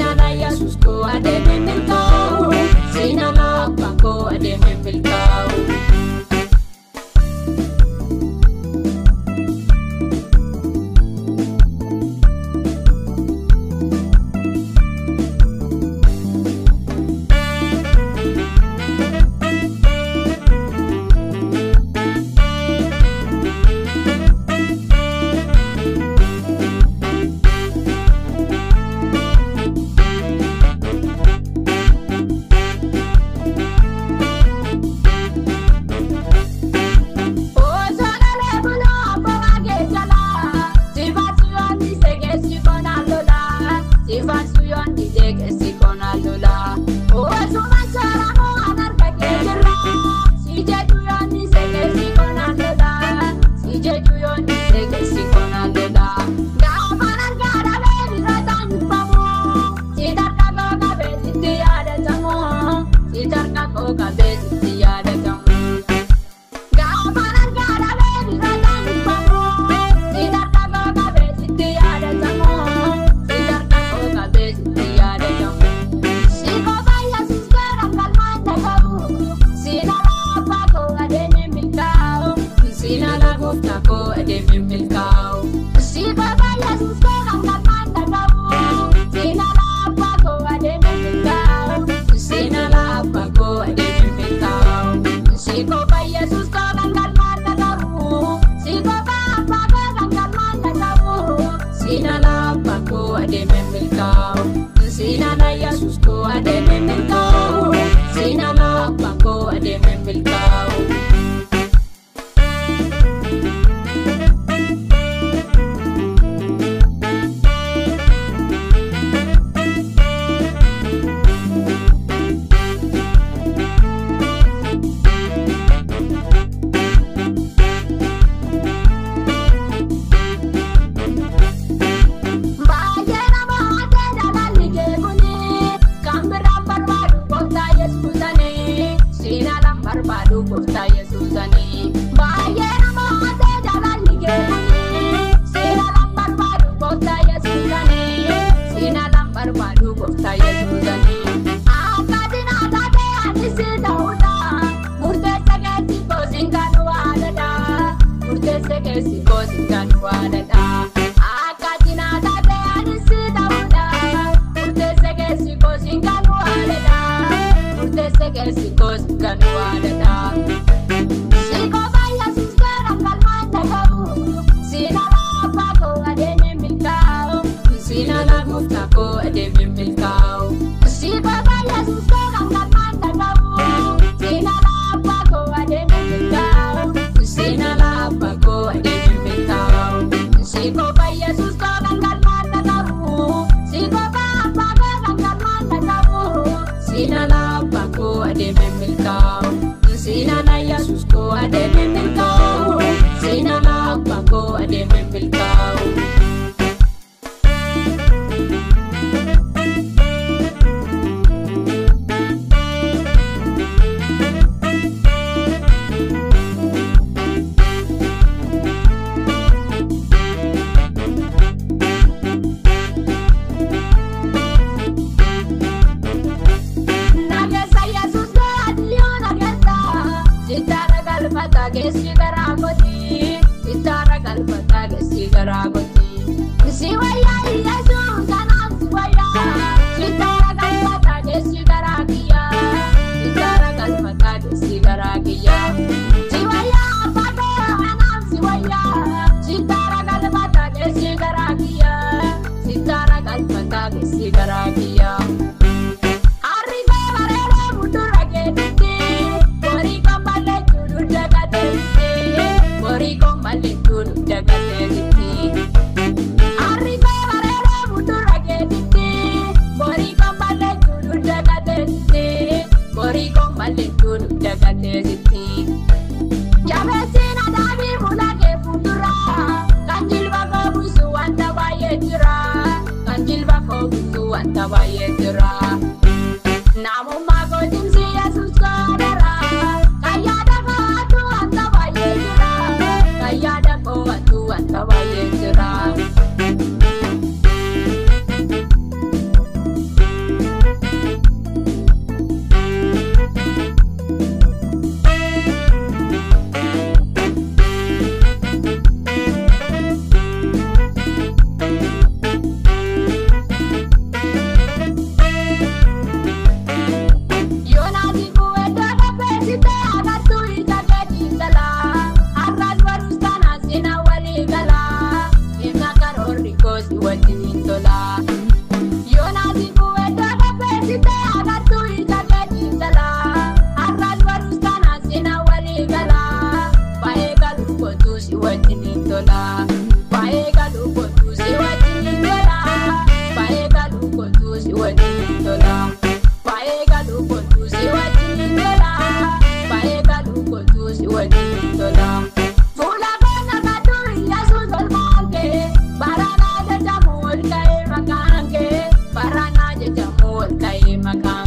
Sinala Yesus ko ademe milkau, sinala Abba ko ademe milkau. Sinala Yesus ko ademe milkau, sinala Abba ko ademe milkau. Barbadu kota Yesusani, bayar mata jalan ligeni. Sinalam barbadu kota Yesusani, sinalam barbadu kota Yesusani. Akadina dade anisi dauda, murte segesi kosinganu adada, murte segesi kosinganu adada. Akadina dade anisi dauda, murte segesi kosinganu adada, murte segesi kosinganu adada. Siko baya suskara kalmanda kabu, sinala Abba ko ademe milkau, sinala Gufta ko ademe milkau. Siko baya suskara kalmanda kabu, sinala Abba ko ademe milkau, sinala Abba ko ademe milkau. Siko baya suskara kalmanda kabu, siko baya Abba ko kalmanda kabu, sinala Abba ko ademe milkau. Sinala Yesus ko ademe milkau, sinala Abba ko ademe milkau. Gesi garagoti, sitara galpata gesi garagoti. Siwaya Yesus kanam siwaya, sitara galpata gesi garagia, sitara galpata gesi garagia. Siwaya Abba kanam siwaya, sitara galpata gesi garagia, sitara galpata gesi garagia. maqaa